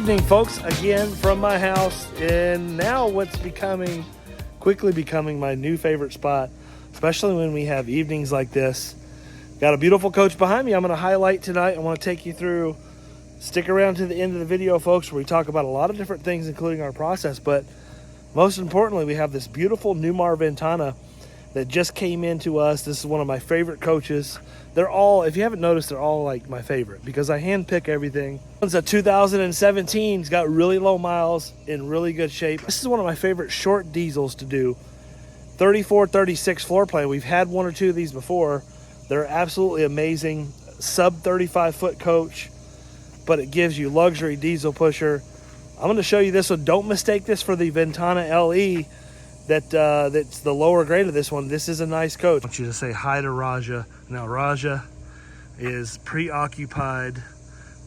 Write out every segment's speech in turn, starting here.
evening, folks, again from my house, and now what's quickly becoming my new favorite spot, especially when we have evenings like this. Got a beautiful coach behind me I'm going to highlight tonight. I want to take you through. Stick around to the end of the video, folks, where we talk about a lot of different things, including our process, but most importantly, we have this beautiful Newmar Ventana that just came into us. This is one of my favorite coaches. They're all, if you haven't noticed, they're all like my favorite because I hand pick everything. It's a 2017. It's got really low miles, in really good shape. This is one of my favorite short diesels to do. 34, 36 floor plan. We've had one or two of these before. They're absolutely amazing. Sub 35 foot coach, but it gives you luxury diesel pusher. I'm going to show you this one. Don't mistake this for the Ventana LE. That's the lower grade of this one. This is a nice coach. I want you to say hi to Raja. Now Raja is preoccupied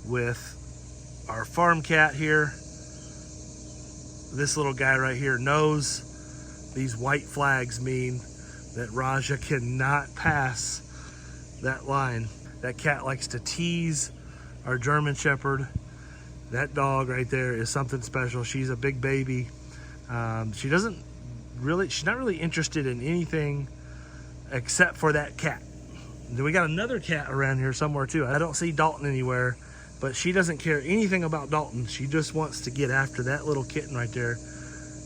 with our farm cat here. This little guy right here knows these white flags mean that Raja cannot pass that line. That cat likes to tease our German Shepherd. That dog right there is something special. She's a big baby. She's not really interested in anything except for that cat. Then we got another cat around here somewhere too. I don't see Dalton anywhere, but she doesn't care anything about Dalton. She just wants to get after that little kitten right there.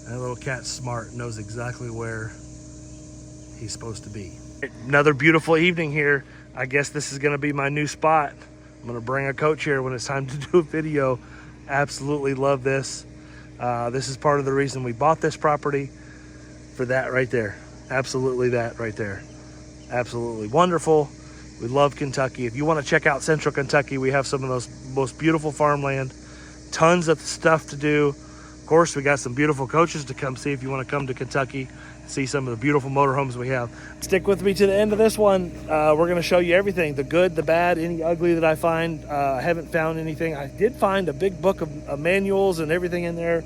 That little cat's smart, knows exactly where he's supposed to be. Another beautiful evening here. I guess this is gonna be my new spot. I'm gonna bring a coach here when it's time to do a video. Absolutely love this. This is part of the reason we bought this property. For that right there. Absolutely that right there. Absolutely wonderful. We love Kentucky. If you want to check out Central Kentucky, we have some of those most beautiful farmland. Tons of stuff to do. Of course, we got some beautiful coaches to come see if you want to come to Kentucky. See some of the beautiful motorhomes we have. Stick with me to the end of this one. We're going to show you everything. The good, the bad, any ugly that I find. I haven't found anything. I did find a big book of manuals and everything in there,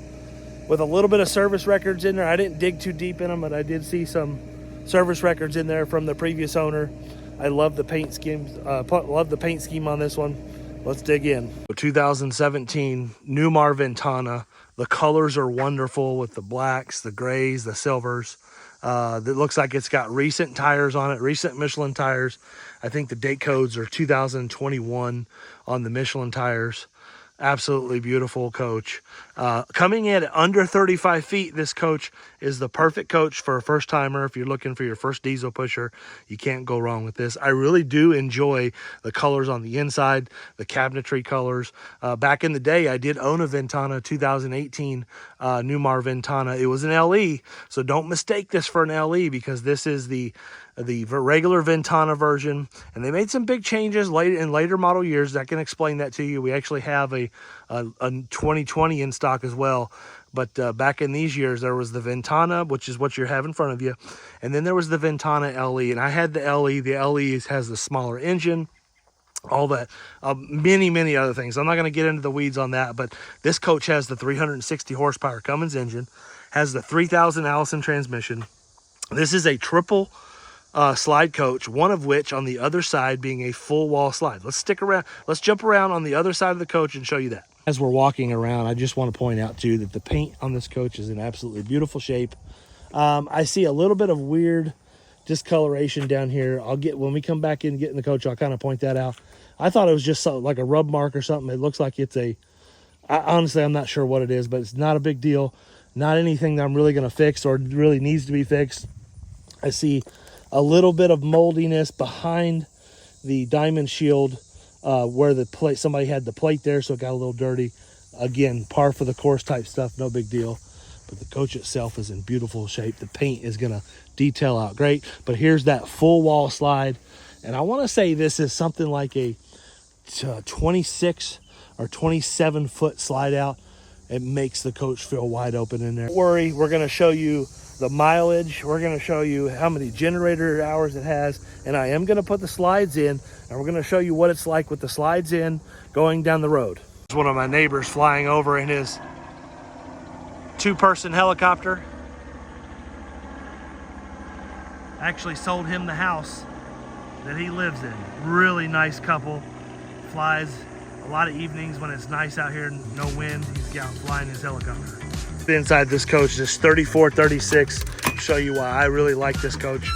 with a little bit of service records in there. I didn't dig too deep in them, but I did see some service records in there from the previous owner. I love the paint scheme. Love the paint scheme on this one. Let's dig in. 2017 Newmar Ventana. The colors are wonderful with the blacks, the grays, the silvers. It looks like it's got recent tires on it, recent Michelin tires. I think the date codes are 2021 on the Michelin tires. Absolutely beautiful coach. Coming in at under 35 feet, this coach is the perfect coach for a first timer. If you're looking for your first diesel pusher, you can't go wrong with this. I really do enjoy the colors on the inside, the cabinetry colors. Back in the day, I did own a Ventana 2018 Newmar Ventana. It was an LE, so don't mistake this for an LE because this is the regular Ventana version, and they made some big changes in later model years. I can explain that to you. We actually have a 2020 in stock as well, but back in these years there was the Ventana, which is what you have in front of you, and then there was the Ventana LE, and I had the LE. The LE has the smaller engine, all that, many other things. I'm not going to get into the weeds on that, but this coach has the 360 horsepower Cummins engine, has the 3000 Allison transmission. This is a triple slide coach, one of which on the other side being a full wall slide. Let's stick around. Let's jump around on the other side of the coach and show you that. As we're walking around, I just want to point out too that the paint on this coach is in absolutely beautiful shape. I see a little bit of weird discoloration down here. When we come back in and get in the coach, I'll kind of point that out. I thought it was just like a rub mark or something. It looks like it's honestly, I'm not sure what it is, but it's not a big deal. Not anything that I'm really going to fix or really needs to be fixed. I see a little bit of moldiness behind the diamond shield where the plate, somebody had the plate there, so it got a little dirty. Again, par for the course type stuff, no big deal. But the coach itself is in beautiful shape. The paint is gonna detail out great. But here's that full wall slide. And I wanna say this is something like a 26 or 27 foot slide out. It makes the coach feel wide open in there. Don't worry, we're gonna show you the mileage. We're going to show you how many generator hours it has, and I am going to put the slides in, and we're going to show you what it's like with the slides in going down the road. There's one of my neighbors flying over in his 2-person helicopter. Actually sold him the house that he lives in. Really nice couple. Flies a lot of evenings when it's nice out here and no wind, he's out flying his helicopter. Inside this coach, this 3436, show you why I really like this coach.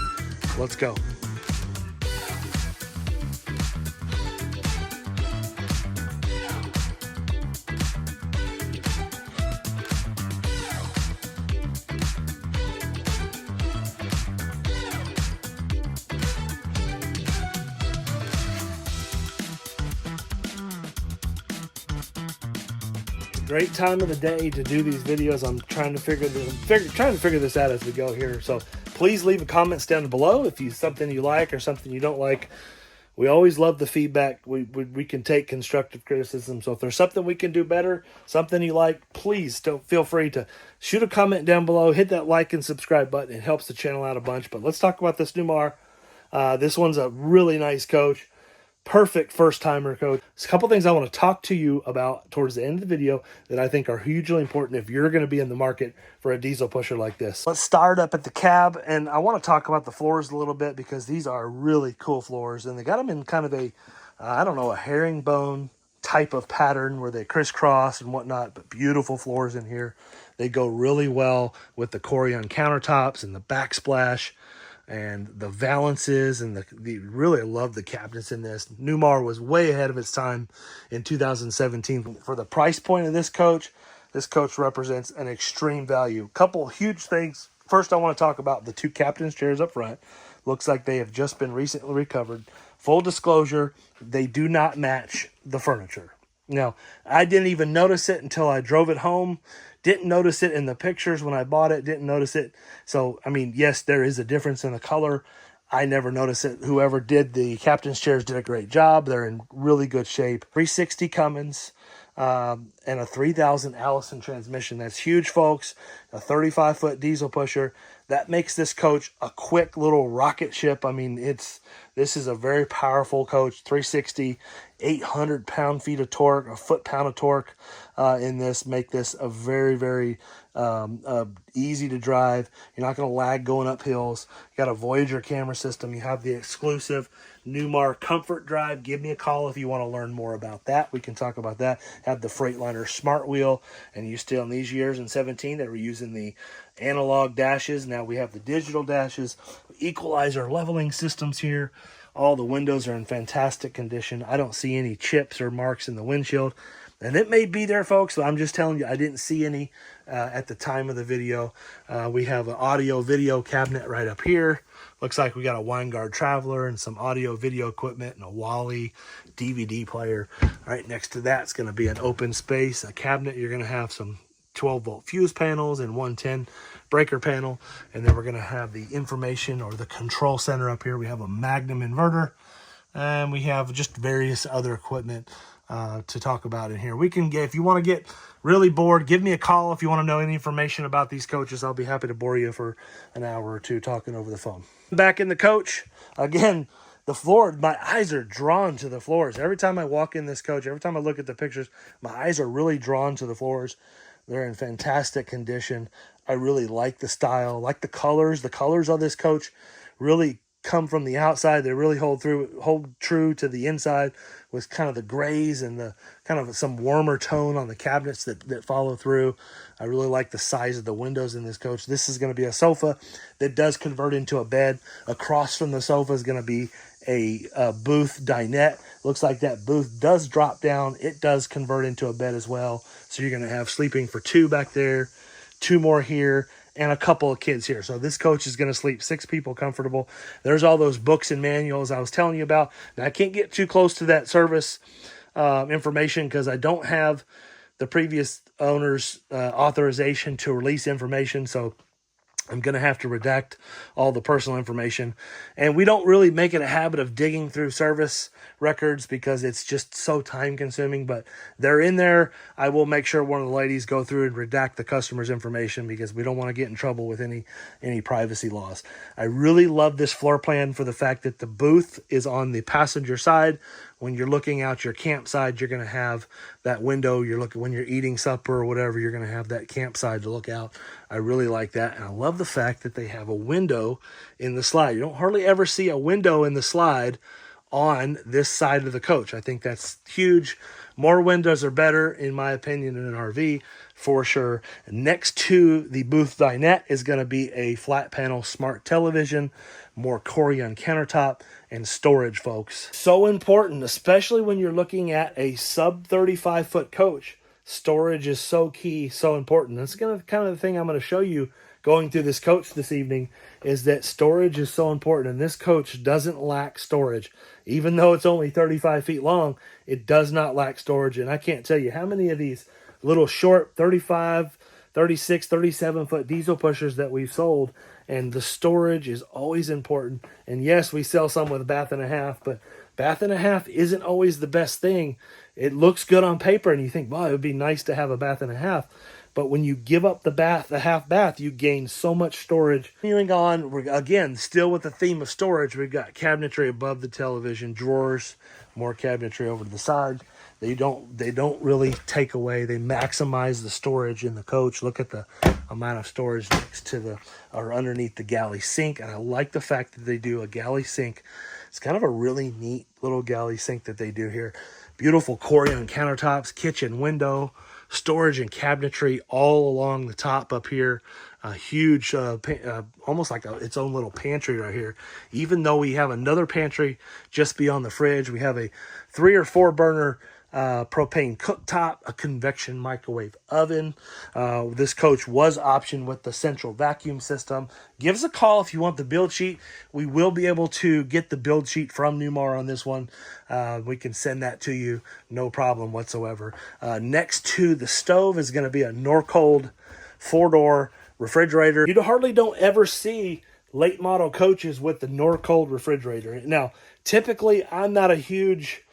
Let's go. Great time of the day to do these videos. I'm trying to figure this out as we go here. So please leave comments down below if you something you like or something you don't like. We always love the feedback. We can take constructive criticism. So if there's something we can do better, something you like, please don't feel free to shoot a comment down below. Hit that like and subscribe button. It helps the channel out a bunch. But let's talk about this Newmar. This one's a really nice coach. Perfect first-timer coach. There's a couple things I want to talk to you about towards the end of the video that I think are hugely important if you're going to be in the market for a diesel pusher like this. Let's start up at the cab, and I want to talk about the floors a little bit because these are really cool floors, and they got them in kind of a, I don't know, a herringbone type of pattern where they crisscross and whatnot, but beautiful floors in here. They go really well with the Corian countertops and the backsplash and the valances, and the really love the cabinets in this. Newmar was way ahead of its time in 2017. For the price point of this coach represents an extreme value. Couple huge things. First, I want to talk about the two captain's chairs up front. Looks like they have just been recently recovered. Full disclosure, they do not match the furniture. Now, I didn't even notice it until I drove it home. Didn't notice it in the pictures when I bought it. Didn't notice it. So, I mean, yes, there is a difference in the color. I never noticed it. Whoever did the captain's chairs did a great job. They're in really good shape. 360 Cummins and a 3000 Allison transmission. That's huge, folks. A 35-foot diesel pusher. That makes this coach a quick little rocket ship. I mean, this is a very powerful coach. 360, 800 pound-feet of torque, a foot-pound of torque in this. Make this a very, very easy to drive. You're not going to lag going up hills. You got a Voyager camera system. You have the exclusive Newmar Comfort Drive. Give me a call if you want to learn more about that. We can talk about that. Have the Freightliner Smart Wheel, and you still in these years in 17 they were using the analog dashes. Now we have the digital dashes. Equalizer leveling systems here. All the windows are in fantastic condition. I don't see any chips or marks in the windshield. And it may be there, folks, but I'm just telling you, I didn't see any at the time of the video. We have an audio-video cabinet right up here. Looks like we got a Winegard Traveler and some audio-video equipment and a Wally DVD player. Right next to that's going to be an open space, a cabinet. You're going to have some 12-volt fuse panels and 110 breaker panel. And then we're going to have the information or the control center up here. We have a Magnum inverter. And we have just various other equipment to talk about in here. We can get, if you want to get really bored, give me a call if you want to know any information about these coaches. I'll be happy to bore you for an hour or two talking over the phone. Back in the coach, again, the floor, my eyes are drawn to the floors. Every time I walk in this coach, every time I look at the pictures, my eyes are really drawn to the floors. They're in fantastic condition. I really like the style, like the colors. The colors of this coach really come from the outside. They really hold true to the inside with kind of the grays and the kind of some warmer tone on the cabinets that follow through. I really like the size of the windows in this coach. This is going to be a sofa that does convert into a bed. Across from the sofa is going to be a booth dinette. Looks like that booth does drop down. It does convert into a bed as well. So you're going to have sleeping for two back there, two more here, and a couple of kids here. So this coach is going to sleep 6 people comfortable. There's all those books and manuals I was telling you about. Now, I can't get too close to that service information because I don't have the previous owner's authorization to release information. So I'm going to have to redact all the personal information. And we don't really make it a habit of digging through service records because it's just so time consuming, but they're in there. I will make sure one of the ladies go through and redact the customer's information because we don't want to get in trouble with any privacy laws. I really love this floor plan for the fact that the booth is on the passenger side. When you're looking out your campsite, you're going to have that window. When you're eating supper or whatever, you're going to have that campsite to look out. I really like that. And I love the fact that they have a window in the slide. You don't hardly ever see a window in the slide on this side of the coach. I think that's huge. More windows are better, in my opinion, in an RV, for sure. Next to the booth dinette is going to be a flat panel smart television, more Corian countertop, and storage, folks. So important, especially when you're looking at a sub 35-foot coach. Storage is so key, so important. That's kind of the thing I'm going to show you going through this coach this evening, is that storage is so important. And this coach doesn't lack storage. Even though it's only 35 feet long, it does not lack storage. And I can't tell you how many of these little short 35, 36, 37-foot diesel pushers that we've sold, and the storage is always important. And yes, we sell some with a bath and a half, but bath and a half isn't always the best thing. It looks good on paper, and you think, wow, it would be nice to have a bath and a half. But when you give up the half bath, you gain so much storage. Continuing on, we're again still with the theme of storage. We've got cabinetry above the television, drawers, more cabinetry over to the side. They don't really take away. They maximize the storage in the coach. Look at the amount of storage next to or underneath the galley sink. And I like the fact that they do a galley sink. It's kind of a really neat little galley sink that they do here. Beautiful Corian countertops, kitchen window, storage and cabinetry all along the top up here. A huge, almost like its own little pantry right here. Even though we have another pantry just beyond the fridge, we have a 3 or 4 burner propane cooktop, a convection microwave oven. This coach was optioned with the central vacuum system. Give us a call if you want the build sheet. We will be able to get the build sheet from Newmar on this one. We can send that to you, no problem whatsoever. Next to the stove is going to be a Norcold 4-door refrigerator. You hardly don't ever see late model coaches with the Norcold refrigerator. Now, typically, I'm not a huge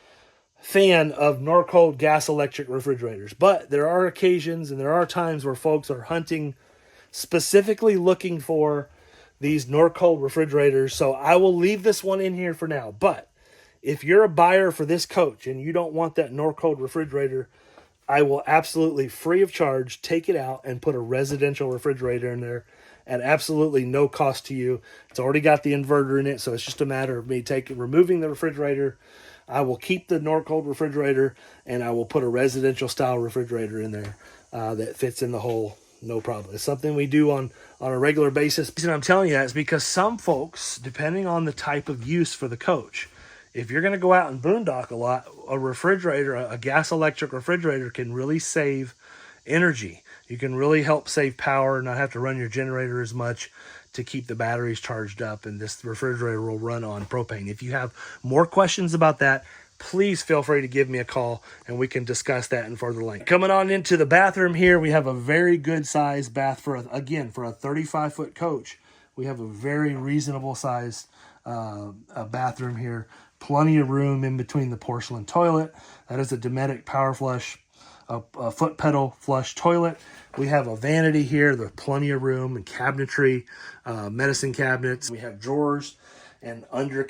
fan of Norcold gas electric refrigerators, but there are occasions and there are times where folks are hunting, specifically looking for these Norcold refrigerators. So I will leave this one in here for now. But if you're a buyer for this coach and you don't want that Norcold refrigerator, I will absolutely, free of charge, take it out and put a residential refrigerator in there at absolutely no cost to you. It's already got the inverter in it, so it's just a matter of me removing the refrigerator. I will keep the Norcold refrigerator, and I will put a residential style refrigerator in there that fits in the hole, no problem. It's something we do on a regular basis. The reason I'm telling you that is because some folks, depending on the type of use for the coach, if you're going to go out and boondock a lot, a refrigerator, a gas electric refrigerator can really save energy. You can really help save power, not have to run your generator as much to keep the batteries charged up, and this refrigerator will run on propane. If you have more questions about that, please feel free to give me a call and we can discuss that in further length. Coming on into the bathroom here, we have a very good sized bath for a 35-foot coach. We have a very reasonable sized bathroom here. Plenty of room in between the porcelain toilet. That is a Dometic Power Flush, a foot pedal flush toilet. We have a vanity here. There's plenty of room and cabinetry, medicine cabinets. We have drawers and under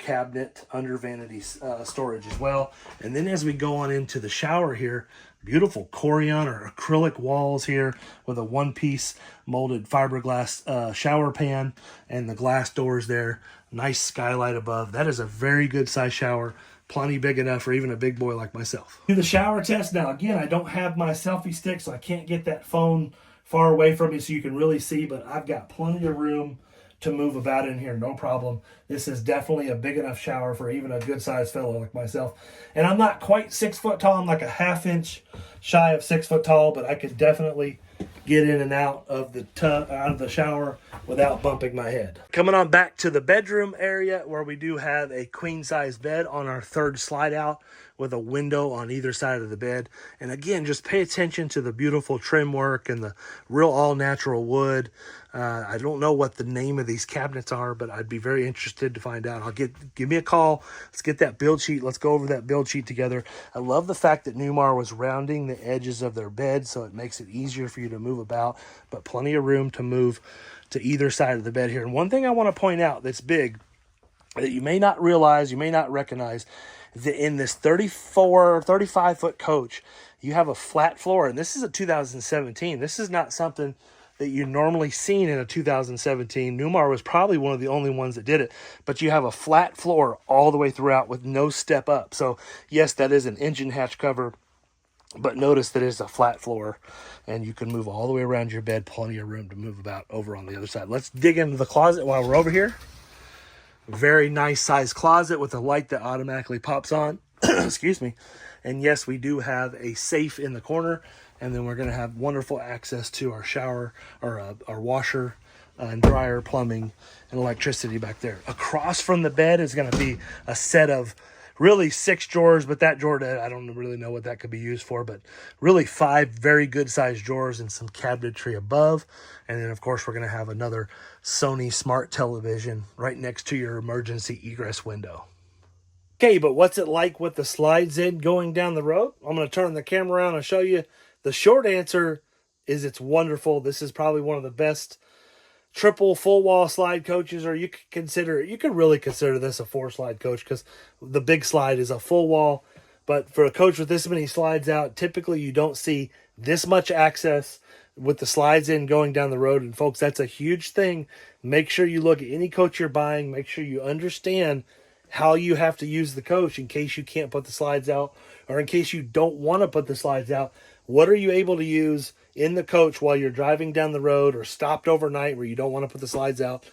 vanity storage as well. And then as we go on into the shower here, beautiful Corian or acrylic walls here with a one-piece molded fiberglass shower pan and the glass doors there. Nice skylight above. That is a very good size shower. Plenty big enough for even a big boy like myself. Do the shower test. Now, again, I don't have my selfie stick, so I can't get that phone far away from me so you can really see, but I've got plenty of room to move about in here, no problem. This is definitely a big enough shower for even a good-sized fellow like myself. And I'm not quite 6 foot tall. I'm like a half-inch shy of 6 foot tall, but I could definitely get in and out of the shower without bumping my head. Coming on back to the bedroom area where we do have a queen-size bed on our third slide out with a window on either side of the bed. And again, just pay attention to the beautiful trim work and the real all-natural wood. I don't know what the name of these cabinets are, but I'd be very interested to find out. Give me a call. Let's get that build sheet. Let's go over that build sheet together. I love the fact that Newmar was rounding the edges of their bed, so it makes it easier for you to move about, but plenty of room to move to either side of the bed here. And one thing I want to point out that's big, that you may not realize, you may not recognize, is that in this 35-foot coach, you have a flat floor. And this is a 2017. This is not something that you normally seen in a 2017. Newmar was probably one of the only ones that did it, but you have a flat floor all the way throughout with no step up. So yes, that is an engine hatch cover, but notice that it's a flat floor and you can move all the way around your bed. Plenty of room to move about over on the other side. Let's dig into the closet while we're over here. Very nice size closet with a light that automatically pops on. Excuse me. And yes, we do have a safe in the corner, and then we're going to have wonderful access to our shower, or our washer and dryer, plumbing, and electricity back there. Across from the bed is going to be a set of really 6 drawers, but that drawer, I don't really know what that could be used for, but really 5 very good sized drawers and some cabinetry above. And then of course we're going to have another Sony smart television right next to your emergency egress window. Okay, but what's it like with the slides in going down the road? I'm going to turn the camera around and show you. The short answer is it's wonderful. This is probably one of the best triple full wall slide coaches, or you could really consider this a 4-slide coach, because the big slide is a full wall. But for a coach with this many slides out, typically you don't see this much access with the slides in going down the road. And folks, that's a huge thing. Make sure you look at any coach you're buying. Make sure you understand how you have to use the coach in case you can't put the slides out, or in case you don't want to put the slides out. What are you able to use in the coach while you're driving down the road or stopped overnight where you don't want to put the slides out?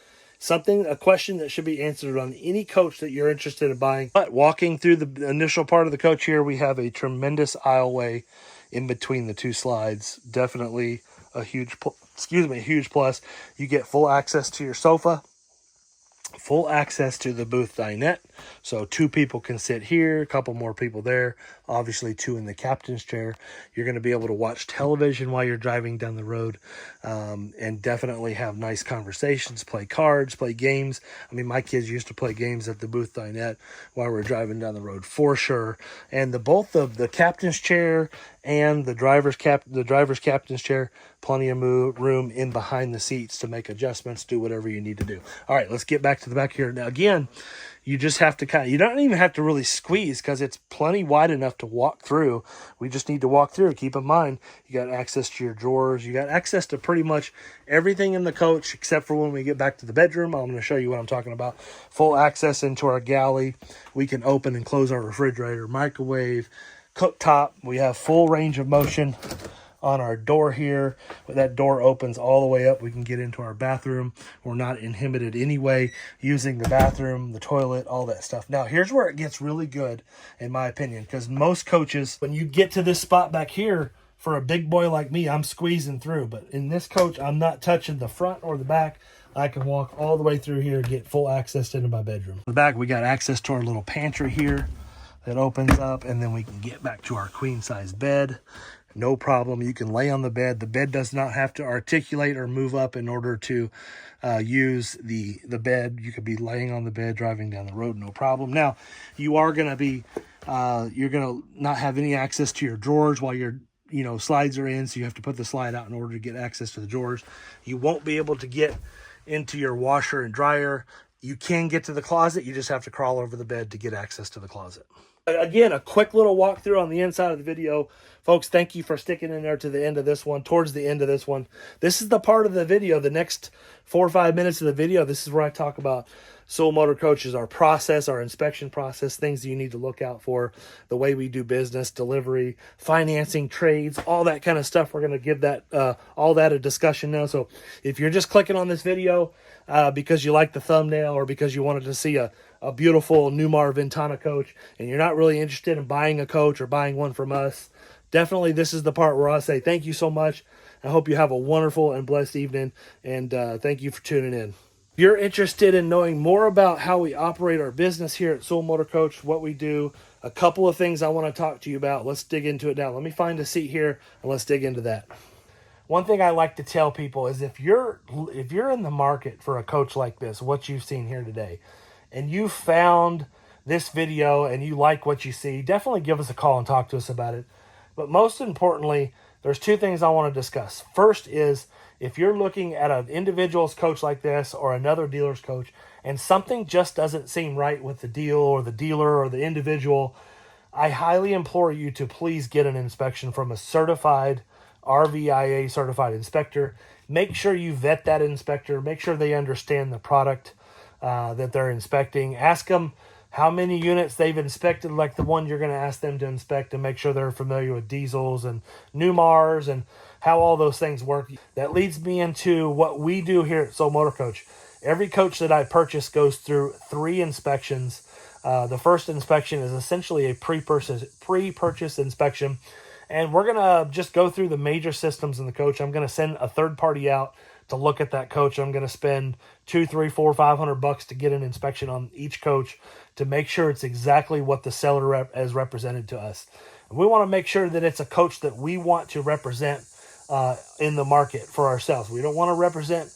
A question that should be answered on any coach that you're interested in buying. But walking through the initial part of the coach here, we have a tremendous aisleway in between the 2 slides. Definitely a huge plus. You get full access to your sofa, full access to the booth dinette, so 2 people can sit here, a couple more people there, obviously 2 in the captain's chair. You're going to be able to watch television while you're driving down the road, and definitely have nice conversations, play cards, play games. I mean, my kids used to play games at the booth dinette while we're driving down the road for sure. And both of the captain's chair and the driver's captain's chair, plenty of room in behind the seats to make adjustments, do whatever you need to do. All right, let's get back to the back here. Now, again, you just have to you don't even have to really squeeze, because it's plenty wide enough to walk through. We just need to walk through. Keep in mind, you got access to your drawers. You got access to pretty much everything in the coach, except for when we get back to the bedroom. I'm going to show you what I'm talking about. Full access into our galley. We can open and close our refrigerator, microwave, cooktop. We have full range of motion on our door here. That door opens all the way up. We can get into our bathroom. We're not inhibited anyway using the bathroom, the toilet, all that stuff. Now, here's where it gets really good, in my opinion, because most coaches, when you get to this spot back here, for a big boy like me, I'm squeezing through. But in this coach, I'm not touching the front or the back. I can walk all the way through here and get full access into my bedroom. In the back, we got access to our little pantry here that opens up, and then we can get back to our queen size bed. No problem. You can lay on the bed. The bed does not have to articulate or move up in order to use the bed. You could be laying on the bed, driving down the road, no problem. Now, you are going to be, you're going to not have any access to your drawers while your slides are in, so you have to put the slide out in order to get access to the drawers. You won't be able to get into your washer and dryer. You can get to the closet. You just have to crawl over the bed to get access to the closet. Again, a quick little walkthrough on the inside of the video. Folks, thank you for sticking in there to the end of this one, towards the end of this one. This is the part of the video, the next 4 or 5 minutes of the video. This is where I talk about Soul Motor Coaches, our process, our inspection process, things that you need to look out for, the way we do business, delivery, financing, trades, all that kind of stuff. We're going to give that all that a discussion now. So if you're just clicking on this video because you like the thumbnail or because you wanted to see a beautiful Newmar Ventana coach and you're not really interested in buying a coach or buying one from us, definitely this is the part where I say thank you so much. I hope you have a wonderful and blessed evening, and thank you for tuning in. If you're interested in knowing more about how we operate our business here at Soul Motor Coach, what we do, a couple of things I want to talk to you about. Let's dig into it now. Let me find a seat here and let's dig into that. One thing I like to tell people is if you're in the market for a coach like this, what you've seen here today, and you found this video and you like what you see, definitely give us a call and talk to us about it. But most importantly, there's 2 things I want to discuss. First is, if you're looking at an individual's coach like this or another dealer's coach and something just doesn't seem right with the deal or the dealer or the individual, I highly implore you to please get an inspection from a certified RVIA certified inspector. Make sure you vet that inspector. Make sure they understand the product that they're inspecting. Ask them how many units they've inspected, like the one you're going to ask them to inspect, and make sure they're familiar with diesels and Newmars and how all those things work. That leads me into what we do here at Soul Motor Coach. Every coach that I purchase goes through 3 inspections. The first inspection is essentially a pre-purchase inspection. And we're going to just go through the major systems in the coach. I'm going to send a third party out to look at that coach. I'm going to spend $200, $300, $400, $500 to get an inspection on each coach to make sure it's exactly what the seller has represented to us. And we want to make sure that it's a coach that we want to represent in the market for ourselves. We don't want to represent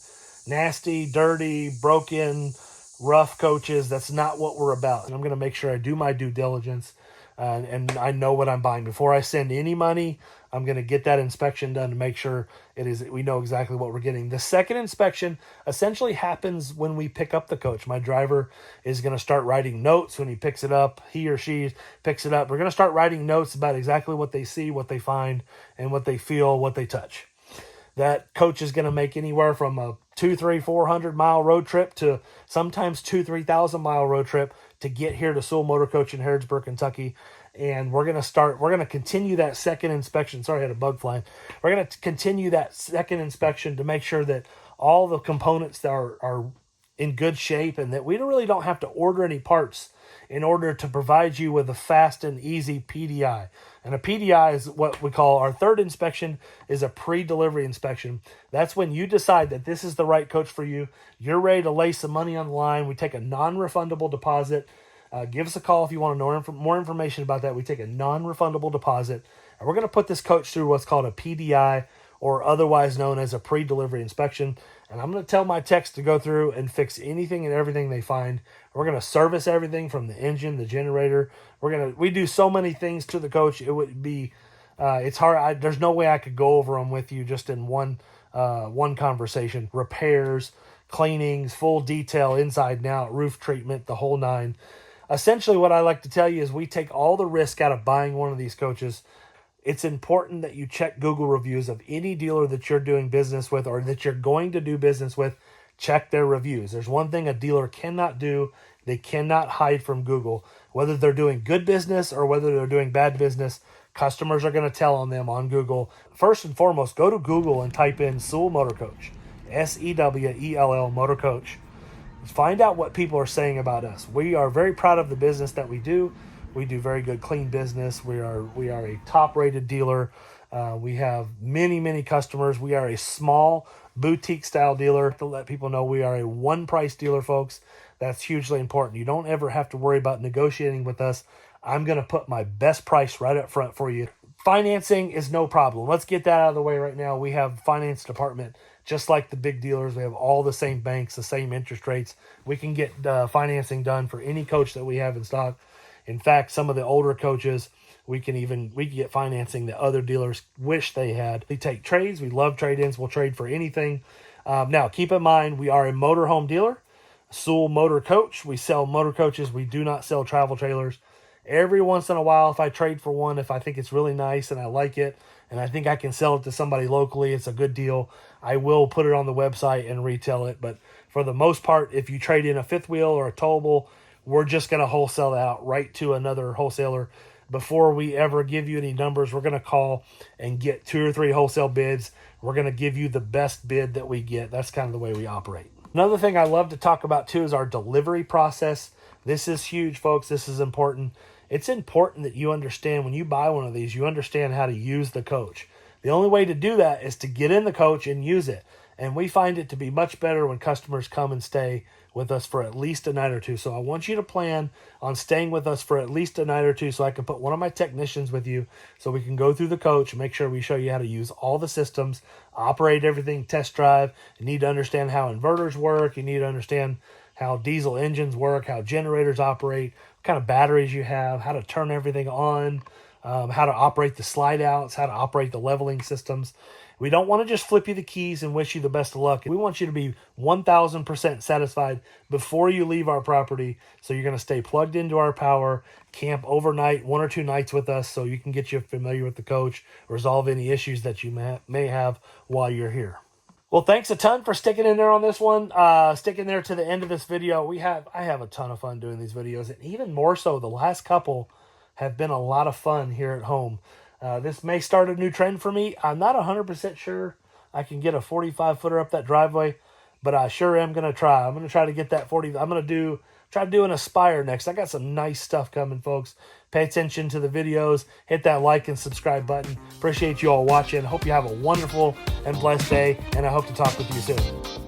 nasty, dirty, broken, rough coaches. That's not what we're about. And I'm going to make sure I do my due diligence and I know what I'm buying. Before I send any money, I'm going to get that inspection done to make sure we know exactly what we're getting. The second inspection essentially happens when we pick up the coach. My driver is going to start writing notes when he picks it up. He or she picks it up. We're going to start writing notes about exactly what they see, what they find, and what they feel, what they touch. That coach is going to make anywhere from a 400 mile road trip to sometimes 3,000 mile road trip to get here to Sewell Motor Coach in Harrodsburg, Kentucky. And we're going to continue that second inspection. Sorry, I had a bug flying. We're going to continue that second inspection to make sure that all the components that are in good shape and that we really don't have to order any parts in order to provide you with a fast and easy PDI. And a PDI is what we call our third inspection, is a pre-delivery inspection. That's when you decide that this is the right coach for you. You're ready to lay some money on the line. We take a non-refundable deposit. Give us a call if you want to know more information about that. We take a non-refundable deposit, and we're going to put this coach through what's called a PDI, or otherwise known as a pre-delivery inspection. And I'm going to tell my techs to go through and fix anything and everything they find. We're going to service everything from the engine, the generator. We do so many things to the coach. It would be, it's hard. There's no way I could go over them with you just in one conversation. Repairs, cleanings, full detail, inside and out, roof treatment, the whole 9. Essentially, what I like to tell you is we take all the risk out of buying one of these coaches. It's important that you check Google reviews of any dealer that you're doing business with or that you're going to do business with. Check their reviews. There's one thing a dealer cannot do. They cannot hide from Google. Whether they're doing good business or whether they're doing bad business, customers are going to tell on them on Google. First and foremost, go to Google and type in Sewell Motor Coach, Sewell Motor Coach. Find out what people are saying about us. We are very proud of the business that we do. We do very good, clean business. We are a top-rated dealer. We have many, many customers. We are a small boutique-style dealer. To let people know, we are a one-price dealer, folks. That's hugely important. You don't ever have to worry about negotiating with us. I'm going to put my best price right up front for you. Financing is no problem. Let's get that out of the way right now. We have a finance department. Just like the big dealers, we have all the same banks, the same interest rates. We can get financing done for any coach that we have in stock. In fact, some of the older coaches, we can get financing that other dealers wish they had. We take trades. We love trade-ins. We'll trade for anything. Now, keep in mind, we are a motorhome dealer, Sewell Motor Coach. We sell motor coaches. We do not sell travel trailers. Every once in a while, if I trade for one, if I think it's really nice and I like it, and I think I can sell it to somebody locally, it's a good deal, I will put it on the website and retail it. But for the most part, if you trade in a fifth wheel or a towable, we're just going to wholesale it out right to another wholesaler. Before we ever give you any numbers, we're going to call and get 2 or 3 wholesale bids. We're going to give you the best bid that we get. That's kind of the way we operate. Another thing I love to talk about too is our delivery process. This is huge, folks. This is important. It's important that you understand when you buy one of these, you understand how to use the coach. The only way to do that is to get in the coach and use it. And we find it to be much better when customers come and stay with us for at least a night or two. So I want you to plan on staying with us for at least a night or two so I can put one of my technicians with you so we can go through the coach and make sure we show you how to use all the systems, operate everything, test drive. You need to understand how inverters work. You need to understand how diesel engines work, how generators operate, what kind of batteries you have, how to turn everything on, how to operate the slide outs, how to operate the leveling systems. We don't want to just flip you the keys and wish you the best of luck. We want you to be 1,000% satisfied before you leave our property. So you're going to stay plugged into our power, camp overnight, 1 or 2 nights with us so you can get you familiar with the coach, resolve any issues that you may have while you're here. Well, thanks a ton for sticking in there on this one, sticking there to the end of this video. I have a ton of fun doing these videos, and even more so, the last couple have been a lot of fun here at home. This may start a new trend for me. I'm not 100% sure I can get a 45-footer up that driveway, but I sure am going to try. I'm going to try to get that 40. I'm going to try doing a Spire next. I got some nice stuff coming, folks. Pay attention to the videos. Hit that like and subscribe button. Appreciate you all watching. Hope you have a wonderful and blessed day, and I hope to talk with you soon.